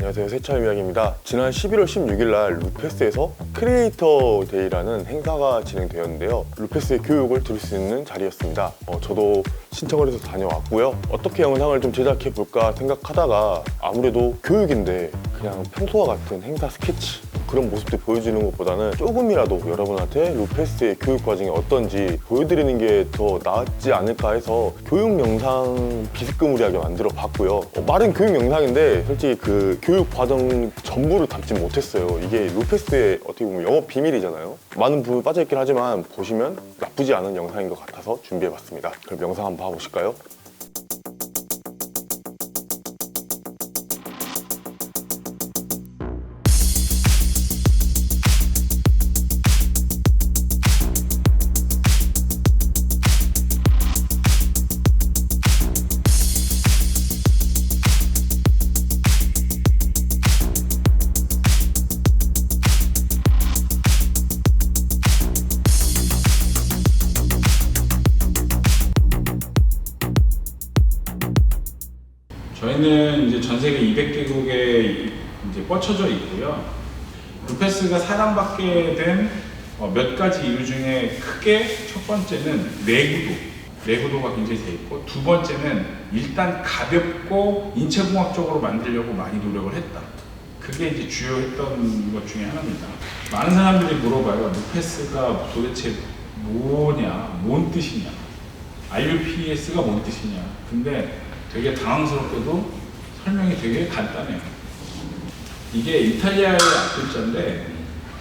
안녕하세요, 세차유명입니다. 지난 11월 16일 날 루페스에서 크리에이터 데이라는 행사가 진행되었는데요. 루페스의 교육을 들을 수 있는 자리였습니다. 저도 신청을 해서 다녀왔고요. 어떻게 영상을 좀 제작해 볼까 생각하다가 아무래도 교육인데 그냥 평소와 같은 행사 스케치 그런 모습들 보여주는 것보다는 조금이라도 여러분한테 루페스의 교육 과정이 어떤지 보여드리는 게 더 낫지 않을까 해서 교육 영상 비스무리하게 만들어 봤고요. 말은 교육 영상인데 솔직히 그 교육 과정 전부를 담지 못했어요. 이게 루페스의 어떻게 보면 영업 비밀이잖아요. 많은 부분이 빠져있긴 하지만 보시면 나쁘지 않은 영상인 것 같아서 준비해봤습니다. 그럼 영상 한번 봐보실까요? 저희는 이제 전 세계 200개국에 이제 뻗쳐져 있고요. 루페스가 사랑받게 된 몇 가지 이유 중에 크게 첫 번째는 내구도가 굉장히 돼 있고, 두 번째는 일단 가볍고 인체공학적으로 만들려고 많이 노력을 했다. 그게 이제 주요했던 것 중에 하나입니다. 많은 사람들이 물어봐요. 루페스가 도대체 뭐냐, 뭔 뜻이냐, RUPS가 뭔 뜻이냐. 근데 되게 당황스럽게도 설명이 되게 간단해요. 이게 이탈리아의 앞글자인데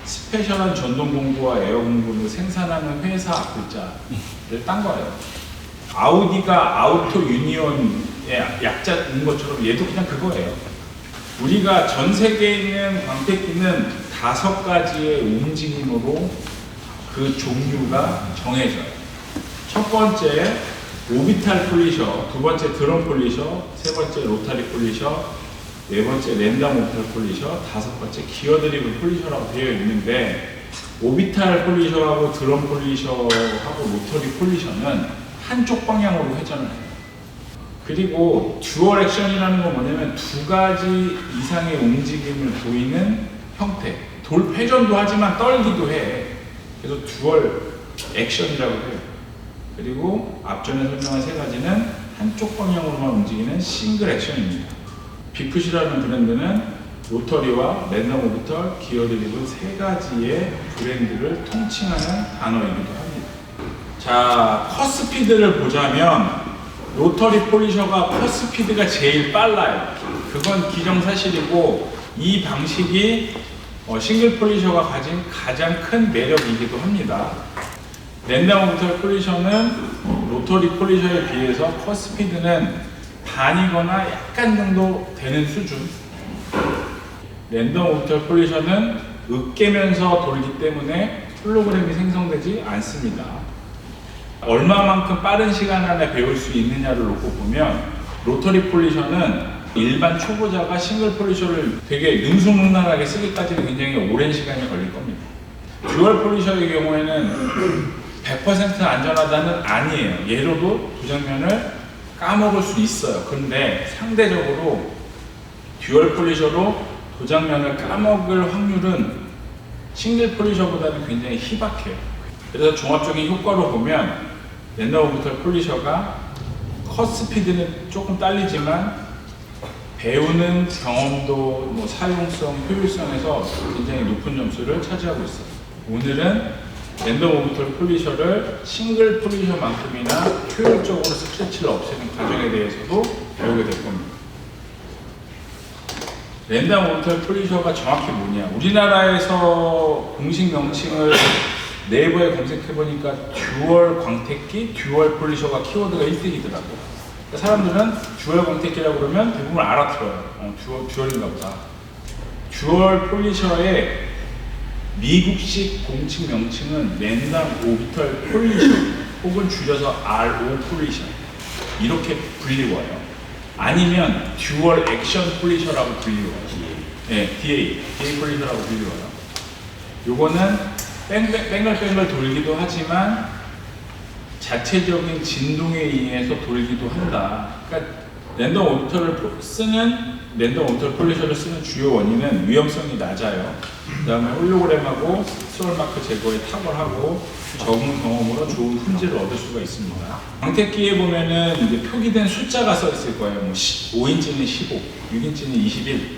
스페셜한 전동 공구와 에어 공구를 생산하는 회사 앞글자를 딴 거예요. 아우디가 아우토 유니온의 약자인 것처럼 얘도 그냥 그거예요. 우리가 전 세계에 있는 광택기는 5가지의 움직임으로 그 종류가 정해져요. 첫 번째 오비탈 폴리셔, 두 번째 드럼 폴리셔, 세 번째 로타리 폴리셔, 네 번째 랜덤 오비탈 폴리셔, 다섯 번째 기어 드리븐 폴리셔라고 되어 있는데, 오비탈 폴리셔하고 드럼 폴리셔하고 로터리 폴리셔는 한쪽 방향으로 회전을 해요. 그리고 듀얼 액션이라는 건 뭐냐면 2가지 이상의 움직임을 보이는 형태. 회전도 하지만 떨기도 해. 그래서 듀얼 액션이라고 해요. 그리고 앞전에 설명한 3가지는 한쪽 방향으로만 움직이는 싱글 액션입니다. 비풋이라는 브랜드는 로터리와 랜덤 오비털, 기어 드리븐 3가지의 브랜드를 통칭하는 단어이기도 합니다. 자, 컷스피드를 보자면 로터리 폴리셔가 컷스피드가 제일 빨라요. 그건 기정사실이고, 이 방식이 싱글 폴리셔가 가진 가장 큰 매력이기도 합니다. 랜덤 오비털 폴리셔는 로터리 폴리셔에 비해서 컷 스피드는 반이거나 약간 정도 되는 수준. 랜덤 오비털 폴리셔는 으깨면서 돌기 때문에 홀로그램이 생성되지 않습니다. 얼마만큼 빠른 시간 안에 배울 수 있느냐를 놓고 보면, 로터리 폴리셔는 일반 초보자가 싱글 폴리셔를 되게 능수능란하게 쓰기까지는 굉장히 오랜 시간이 걸릴 겁니다. 듀얼 폴리셔의 경우에는 100% 안전하다는 아니에요. 예로도 도장면을 까먹을 수 있어요. 그런데 상대적으로 듀얼 폴리셔로 도장면을 까먹을 확률은 싱글 폴리셔보다는 굉장히 희박해요. 그래서 종합적인 효과로 보면 랜덤 오비털 폴리셔가 컷 스피드는 조금 딸리지만 배우는 경험도, 사용성, 효율성에서 굉장히 높은 점수를 차지하고 있어요. 오늘은 랜덤 오비털 폴리셔를 싱글 폴리셔만큼이나 효율적으로 스크래치를 없애는 과정에 대해서도 배우게 될 겁니다. 랜덤 오비털 폴리셔가 정확히 뭐냐? 우리나라에서 공식 명칭을 네이버에 검색해보니까 듀얼 광택기, 듀얼 폴리셔가 키워드가 1등이더라고요. 사람들은 듀얼 광택기라고 그러면 대부분 알아들어요. 듀얼인가 보다. 듀얼 폴리셔의 미국식 공식 명칭은 랜덤 오비털 폴리셔 혹은 줄여서 RO 폴리셔 이렇게 불리워요. 아니면 듀얼 액션 폴리셔라고 불리워요. DA 폴리셔라고 불리워요. 요거는 뺑글뺑글 돌기도 하지만 자체적인 진동에 의해서 돌기도 한다. 그러니까 랜덤 오비털 폴리셔를 쓰는 주요 원인은 위험성이 낮아요. 그 다음에 홀로그램하고 스트롤 마크 제거에 탁월하고 적응 경험으로 좋은 품질을 얻을 수가 있습니다. 광택기에 보면은 이제 표기된 숫자가 써 있을 거예요. 뭐 5인치는 15, 6인치는 21,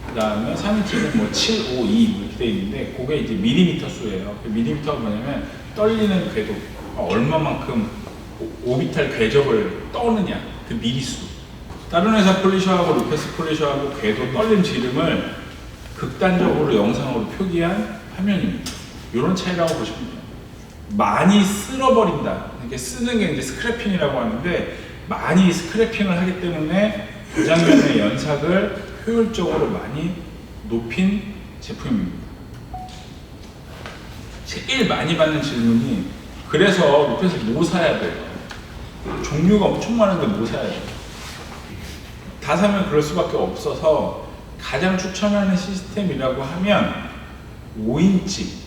그 다음에 3인치는 뭐 7, 5, 2 이렇게 돼 있는데 그게 이제 밀리미터 수예요. 그 밀리미터가 뭐냐면 떨리는 궤도, 얼마만큼 오비탈 궤적을 떠느냐, 그 미리수. 다른 회사 폴리셔하고 루페스 폴리셔하고 궤도 떨림 지름을 극단적으로 영상으로 표기한 화면입니다. 이런 차이라고 보시면 돼요. 많이 쓸어버린다. 이렇게 쓰는 게 이제 스크래핑이라고 하는데 많이 스크래핑을 하기 때문에 도장면의 연삭을 효율적으로 많이 높인 제품입니다. 제일 많이 받는 질문이 그래서 루페스 뭐 사야 돼요? 종류가 엄청 많은데 뭐 사야 돼요? 다 사면 그럴 수밖에 없어서 가장 추천하는 시스템이라고 하면 5인치.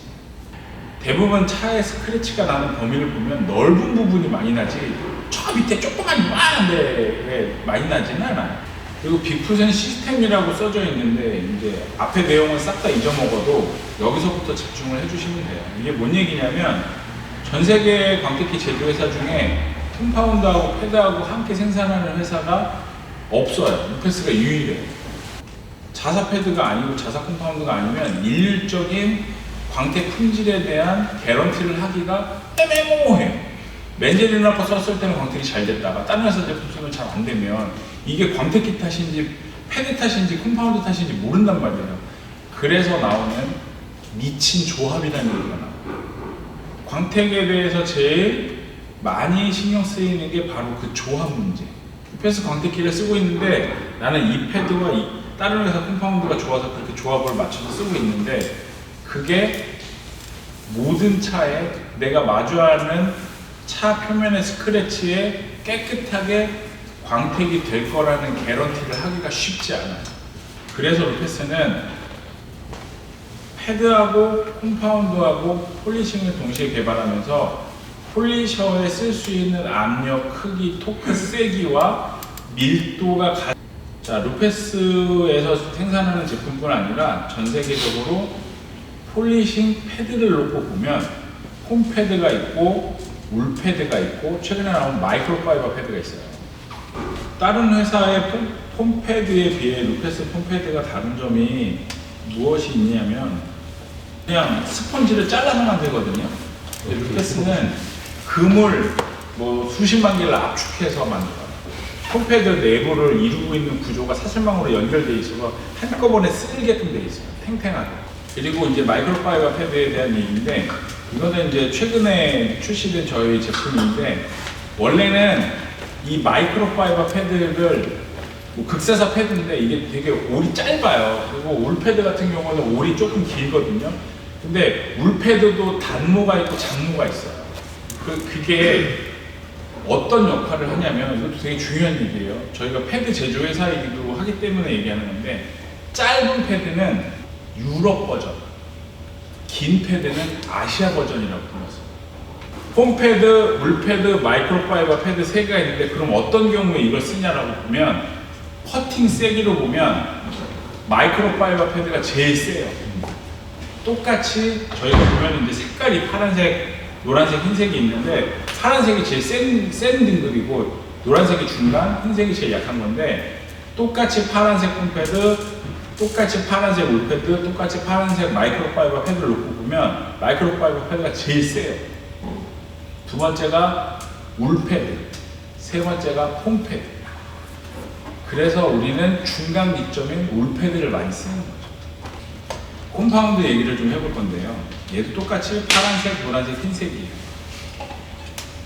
대부분 차에 스크래치가 나는 범위를 보면 넓은 부분이 많이 나지 저 밑에 조그만 요만한데 많이 나지는 않아요. 그리고 비프센 시스템이라고 써져 있는데 이제 앞에 내용을 싹 다 잊어먹어도 여기서부터 집중을 해주시면 돼요. 이게 뭔 얘기냐면 전 세계 광택기 제조회사 중에 컴파운드하고 패드하고 함께 생산하는 회사가 없어요. 루페스가 유일해요. 자사 패드가 아니고 자사 컴파운드가 아니면 일률적인 광택 품질에 대한 개런티를 하기가 애매모호해요. 맨젤리나 거 썼을 때는 광택이 잘 됐다가 다른 회사 제품 쓰면 잘 안 되면 이게 광택기 탓인지 패드 탓인지 컴파운드 탓인지 모른단 말이에요. 그래서 나오는 미친 조합이라는 얘기가 나와요. 광택에 대해서 제일 많이 신경 쓰이는 게 바로 그 조합 문제. 루페스 광택기를 쓰고 있는데 나는 이 패드와 이 다른 회사 컴파운드가 좋아서 그렇게 조합을 맞춰서 쓰고 있는데 그게 모든 차에 내가 마주하는 차 표면의 스크래치에 깨끗하게 광택이 될 거라는 개런티를 하기가 쉽지 않아요. 그래서 루페스는 패드하고 컴파운드하고 폴리싱을 동시에 개발하면서 폴리셔에 쓸 수 있는 압력, 크기, 토크 세기와 밀도가 자, 루페스에서 생산하는 제품뿐 아니라 전 세계적으로 폴리싱 패드를 놓고 보면 폼 패드가 있고 울 패드가 있고 최근에 나온 마이크로파이버 패드가 있어요. 다른 회사의 폼 패드에 비해 루페스 폼 패드가 다른 점이 무엇이 있냐면 그냥 스펀지를 잘라서만 되거든요. 루페스는 금을 뭐 수십만 개를 압축해서 만들어요. 폼패드 내부를 이루고 있는 구조가 사슬망으로 연결되어 있어서 한꺼번에 쓸게끔 되어 있어요. 탱탱하게. 그리고 이제 마이크로파이버 패드에 대한 얘기인데 이거는 이제 최근에 출시된 저희 제품인데 원래는 이 마이크로파이버 패드를 뭐 극세사 패드인데 이게 되게 올이 짧아요. 그리고 울 패드 같은 경우는 올이 조금 길거든요. 근데 울 패드도 단모가 있고 장모가 있어요. 그게 어떤 역할을 하냐면 이것도 되게 중요한 얘기예요. 저희가 패드 제조 회사이기도 하기 때문에 얘기하는 건데 짧은 패드는 유럽 버전, 긴 패드는 아시아 버전이라고 불렀어요. 폼 패드, 물 패드, 마이크로파이버 패드 세 개가 있는데 그럼 어떤 경우에 이걸 쓰냐라고 보면 퍼팅 세기로 보면 마이크로파이버 패드가 제일 세요. 똑같이 저희가 보면 이제 색깔이 파란색, 노란색, 흰색이 있는데 파란색이 제일 센 등급이고 노란색이 중간, 흰색이 제일 약한 건데 똑같이 파란색 폼패드, 똑같이 파란색 울패드, 똑같이 파란색 마이크로파이버 패드를 놓고 보면 마이크로파이버 패드가 제일 세요. 두 번째가 울패드, 세 번째가 폼패드. 그래서 우리는 중간 기점인 울패드를 많이 쓰는 거죠. 콤파운드 얘기를 좀 해볼 건데요. 얘도 똑같이 파란색, 노란색, 흰색이에요.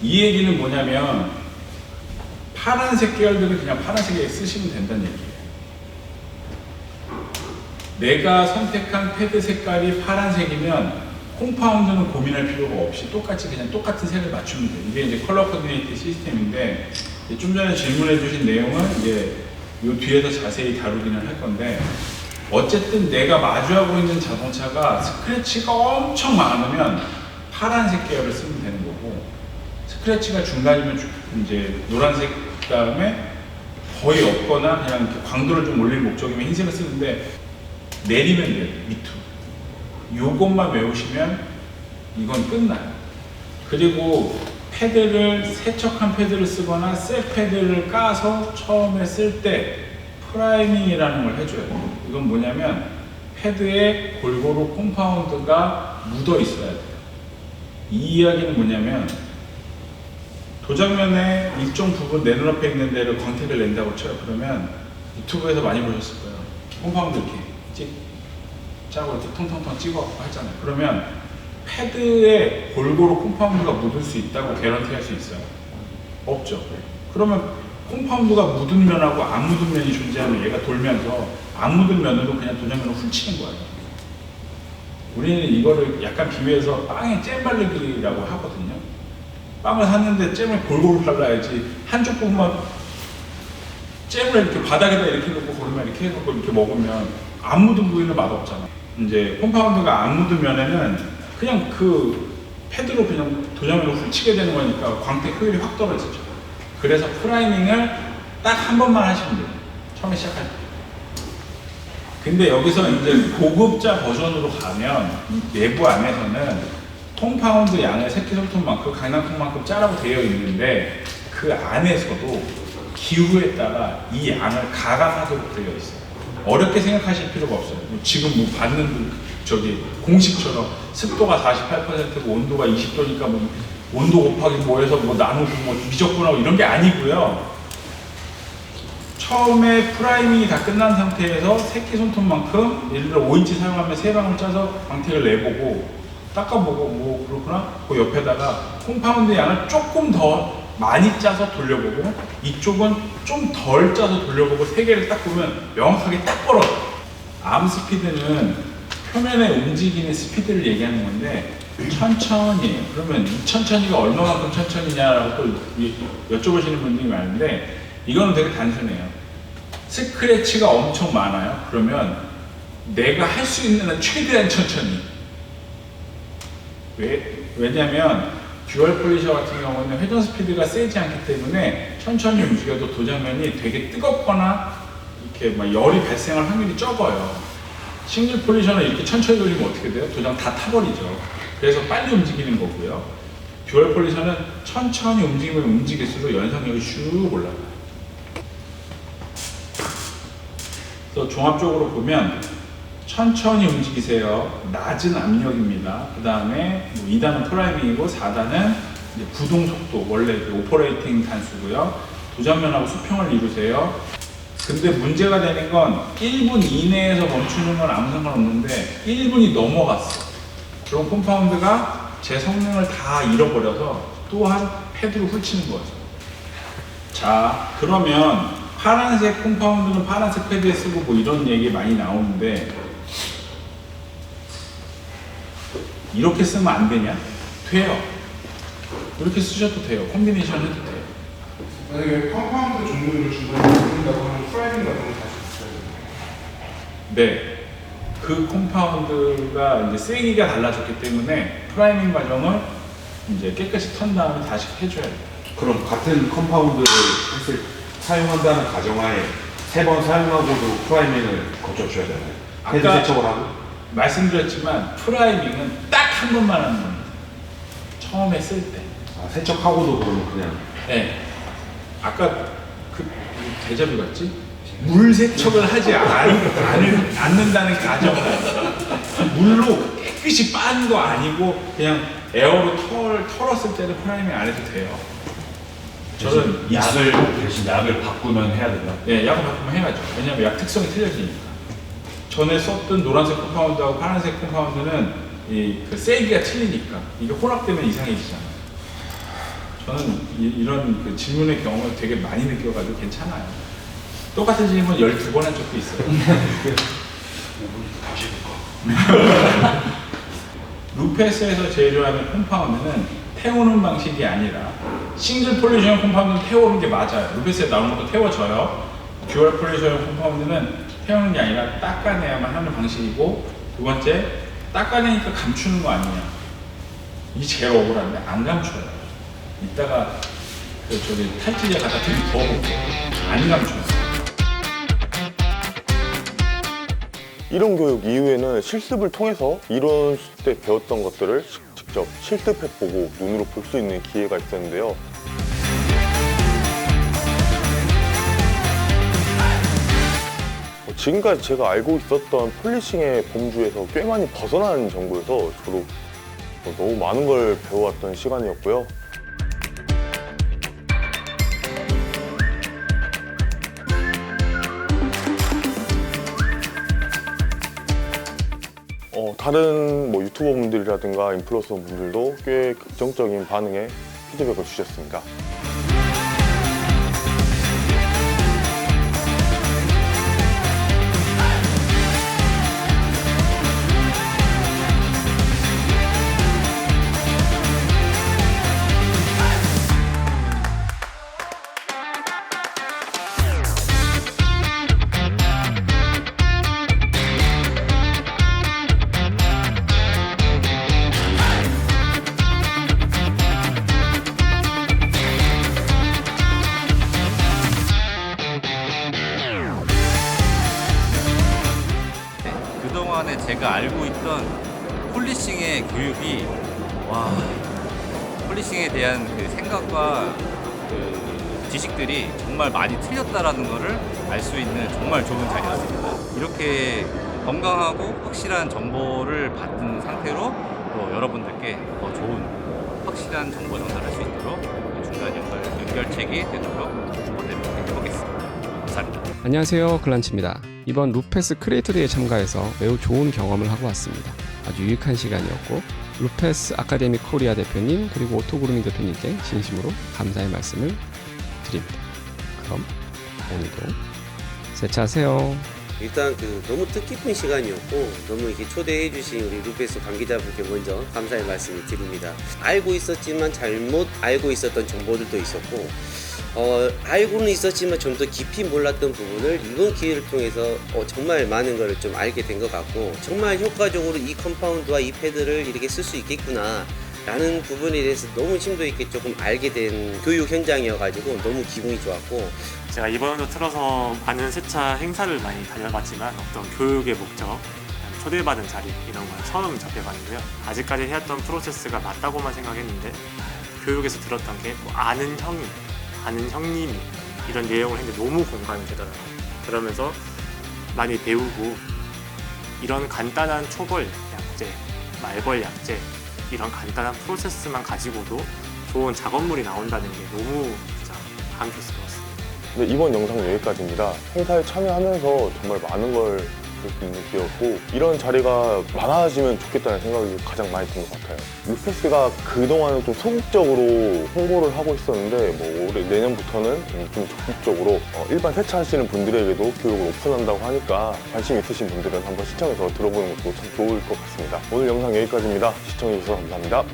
이 얘기는 뭐냐면 파란색 계열들을 그냥 파란색에 쓰시면 된다는 얘기예요. 내가 선택한 패드 색깔이 파란색이면 콤파운드는 고민할 필요가 없이 똑같이 그냥 똑같은 색을 맞추면 돼요. 이게 이제 컬러 코디네이트 시스템인데 좀 전에 질문해 주신 내용은 이제 이 뒤에서 자세히 다루기는 할 건데 어쨌든 내가 마주하고 있는 자동차가 스크래치가 엄청 많으면 파란색 계열을 쓰면 되는 거고 스크래치가 중간이면 이제 노란색 그다음에 거의 없거나 그냥 이렇게 광도를 좀 올릴 목적이면 흰색을 쓰는데 내리면 돼요. 밑으로. 요것만 외우시면 이건 끝나요. 그리고 패드를 세척한 패드를 쓰거나 새 패드를 까서 처음에 쓸 때 프라이밍이라는 걸 해줘요. 이건 뭐냐면 패드에 골고루 콤파운드가 묻어 있어야 돼요. 이 이야기는 뭐냐면 도장면에 일정 부분 내 눈앞에 있는 데를 광택을 낸다고 쳐요. 그러면 유튜브에서 많이 보셨을 거예요. 콤파운드 이렇게 짜고 이렇게 통통통 찍어 하잖아요. 그러면 패드에 골고루 콤파운드가 묻을 수 있다고 개런티 할 수 있어요? 없죠. 그러면 콤파운드가 묻은 면하고 안 묻은 면이 존재하면 얘가 돌면서 안 묻은 면으로 그냥 도장면을 훌치는 거예요. 우리는 이거를 약간 비유해서 빵에 잼 바르기라고 하거든요. 빵을 샀는데 잼을 골고루 발라야지 한쪽 부분만 잼을 이렇게 바닥에다 이렇게 놓고 그러면 이렇게 해놓고 이렇게 먹으면 안 묻은 부위는 맛없잖아. 이제 콤파운드가 안 묻은 면에는 그냥 그 패드로 그냥 도장면을 훌치게 되는 거니까 광택 효율이 확 떨어지죠. 그래서 프라이밍을 딱 한 번만 하시면 돼요. 처음에 시작할 때. 근데 여기서 이제 고급자 버전으로 가면 이 내부 안에서는 콤파운드 양을 새끼손톱만큼 강낭콩만큼 짜라고 되어 있는데 그 안에서도 기후에 따라 이 양을 가감하도록 되어 있어요. 어렵게 생각하실 필요가 없어요. 지금 뭐 받는 저기 공식처럼 습도가 48%고 온도가 20도니까 뭐 온도 곱하기 뭐해서 뭐 나누고 뭐 미적분하고 이런 게 아니고요. 처음에 프라이밍이 다 끝난 상태에서 새끼손톱만큼 예를 들어 5인치 사용하면 3방울 짜서 광택을 내보고 닦아보고 뭐 그렇구나 그 옆에다가 콤파운드 양을 조금 더 많이 짜서 돌려보고 이쪽은 좀 덜 짜서 돌려보고 3개를 딱 보면 명확하게 딱 벌어요. 암 스피드는 표면에 움직이는 스피드를 얘기하는 건데 천천히 그러면 이 천천히가 얼마만큼 천천히냐라고 또 여쭤보시는 분들이 많은데 이거는 되게 단순해요. 스크래치가 엄청 많아요. 그러면 내가 할 수 있는 한 최대한 천천히. 왜냐면 듀얼 폴리셔 같은 경우는 회전 스피드가 세지 않기 때문에 천천히 움직여도 도장면이 되게 뜨겁거나 이렇게 막 열이 발생할 확률이 적어요. 싱글 폴리셔는 이렇게 천천히 돌리면 어떻게 돼요? 도장 다 타버리죠. 그래서 빨리 움직이는 거고요. 듀얼 폴리셔는 천천히 움직이면 움직일수록 연상력이 슉 올라가요. 그래서 종합적으로 보면 천천히 움직이세요. 낮은 압력입니다. 그 다음에 2단은 프라이밍이고 4단은 이제 구동 속도, 원래 오퍼레이팅 단수고요. 도장면하고 수평을 이루세요. 근데 문제가 되는 건 1분 이내에서 멈추는 건 아무 상관없는데 1분이 넘어갔어. 그럼 콤파운드가 제 성능을 다 잃어버려서 또한 패드로 훑치는 거죠. 자, 그러면 파란색 콤파운드는 파란색 패드에 쓰고 뭐 이런 얘기 많이 나오는데 이렇게 쓰면 안 되냐? 돼요. 이렇게 쓰셔도 돼요. 콤비네이션 해도 돼요. 만약에 컴파운드 종류를 중간에 바꾼다고 하면 프라이밍 같은 거 다시 붙여야 돼요? 네. 그 콤파운드가 이제 세기가 달라졌기 때문에 프라이밍 과정을 이제 깨끗이 턴 다음에 다시 해줘야 돼요. 그럼 같은 컴파운드를 사용한다는 가정하에 3번 사용하고도 프라이밍을 거쳐줘야 되나요? 패드 아까 세척을 하고? 말씀드렸지만 프라이밍은 딱 한 번만 하는 겁니다. 처음에 쓸 때. 아, 세척하고도 그러면 그냥 네. 아까 그 대자뷰 같지? 물 세척을 하지 않는다는 가정을 물로 깨끗이 빤 거 아니고 그냥 에어로 털었을 때는 프라이밍 안 해도 돼요. 저는 대신 약을 바꾸면 해야 된다. 네, 약을 바꾸면 해야죠. 왜냐하면 약 특성이 틀려지니까. 전에 썼던 노란색 콤파운드하고 파란색 콤파운드는 그 세기가 틀리니까 이게 혼합되면 이상해지잖아요. 저는 이런 그 질문의 경험을 되게 많이 느껴가지고 괜찮아요. 똑같은 질문 12번 한 적도 있어요. 다시 볼까? 루페스에서 제조하는 콤파운드는 태우는 방식이 아니라 싱글 폴리셔형 콤파운드는 태우는 게 맞아요. 루페스에 나오는 것도 태워져요. 듀얼 폴리셔형 콤파운드는 태우는 게 아니라 닦아내야만 하는 방식이고, 두 번째, 닦아내니까 감추는 거 아니냐. 이게 제일 억울한데 안 감춰요. 이따가 저기 탈지제 갖다 TV 더 볼게요. 안 감춰요. 이론 교육 이후에는 실습을 통해서 이론 때 배웠던 것들을 직접 실습해보고 눈으로 볼 수 있는 기회가 있었는데요. 지금까지 제가 알고 있었던 폴리싱의 범주에서 꽤 많이 벗어나는 정보여서 저도 너무 많은 걸 배워왔던 시간이었고요. 다른 유튜버 분들이라든가 인플루언서 분들도 꽤 긍정적인 반응에 피드백을 주셨습니다. 그동안에 제가 알고 있던 폴리싱의 교육이 폴리싱에 대한 그 생각과 그 지식들이 정말 많이 틀렸다라는 것을 알 수 있는 정말 좋은 자리였습니다. 이렇게 건강하고 확실한 정보를 받은 상태로 또 여러분들께 더 좋은 확실한 정보 전달할 수 있도록 중간 연결책이 되도록 해보겠습니다. 감사합니다. 안녕하세요, 글란치입니다. 이번 루페스 크리에이터 데이에 참가해서 매우 좋은 경험을 하고 왔습니다. 아주 유익한 시간이었고 루페스 아카데미 코리아 대표님 그리고 오토그루밍 대표님께 진심으로 감사의 말씀을 드립니다. 그럼 오늘도 세차하세요. 일단 너무 뜻깊은 시간이었고 너무 이렇게 초대해 주신 우리 루페스 관계자분께 먼저 감사의 말씀을 드립니다. 알고 있었지만 잘못 알고 있었던 정보들도 있었고 알고는 있었지만 좀 더 깊이 몰랐던 부분을 이번 기회를 통해서 정말 많은 걸 좀 알게 된 것 같고 정말 효과적으로 이 컴파운드와 이 패드를 이렇게 쓸 수 있겠구나 라는 부분에 대해서 너무 심도 있게 조금 알게 된 교육 현장이어가지고 너무 기분이 좋았고 제가 이번에도 틀어서 많은 세차 행사를 많이 다녀봤지만 어떤 교육의 목적, 초대받은 자리 이런 걸 처음 접해봤는데요. 아직까지 해왔던 프로세스가 맞다고만 생각했는데 교육에서 들었던 게 아는 형이, 아는 형님이 이런 내용을 했는데 너무 공감이 되더라고요. 그러면서 많이 배우고 이런 간단한 초벌 약재, 말벌 약재 이런 간단한 프로세스만 가지고도 좋은 작업물이 나온다는 게 너무 진짜 감격스러웠습니다. 네, 이번 영상은 여기까지입니다. 행사에 참여하면서 정말 많은 걸 볼 수 있는 기회였고 이런 자리가 많아지면 좋겠다는 생각이 가장 많이 든 것 같아요. 루페스가 그동안은 좀 소극적으로 홍보를 하고 있었는데 올해 내년부터는 좀 적극적으로 일반 세차하시는 분들에게도 교육을 오픈한다고 하니까 관심 있으신 분들은 한번 시청해서 들어보는 것도 참 좋을 것 같습니다. 오늘 영상 여기까지입니다. 시청해주셔서 감사합니다.